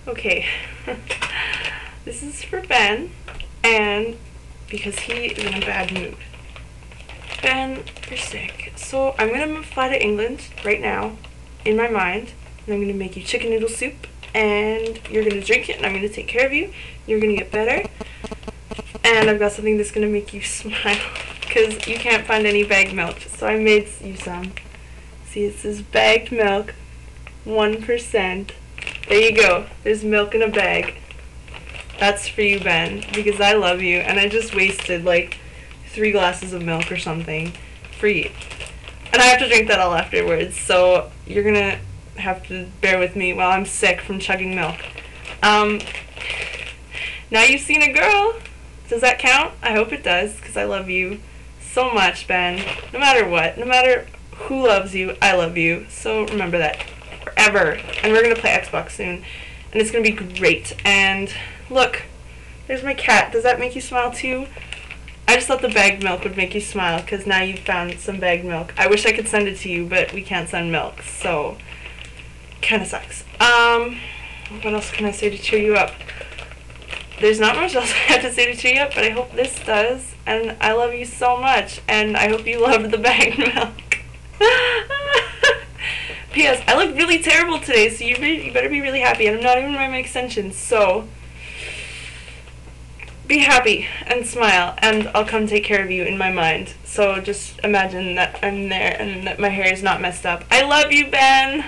Okay. This is for Ben, and because he is in a bad mood. Ben, you're sick. So I'm gonna fly to England right now, in my mind, and I'm gonna make you chicken noodle soup, and you're gonna drink it, and I'm gonna take care of you. You're gonna get better, and I've got something that's gonna make you smile, because you can't find any bagged milk, so I made you some. See, it says bagged milk, 1%. There you go. There's milk in a bag. That's for you, Ben, because I love you, and I just wasted like 3 glasses of milk or something for you. And I have to drink that all afterwards, so you're gonna have to bear with me while I'm sick from chugging milk. Now you've seen a girl. Does that count? I hope it does, because I love you so much, Ben. No matter what, no matter who loves you, I love you. So remember that forever. And we're gonna play Xbox soon, and it's gonna be great. And look, there's my cat. Does that make you smile too? I just thought the bagged milk would make you smile, because now you've found some bagged milk. I wish I could send it to you, but we can't send milk, so kind of sucks. What else can I say to cheer you up? There's not much else I have to say to cheer you up, but I hope this does, and I love you so much, and I hope you loved the bagged milk. P.S. I look really terrible today, so you better be really happy, and I'm not even wearing my extensions, so be happy and smile, and I'll come take care of you in my mind. So just imagine that I'm there and that my hair is not messed up. I love you, Ben!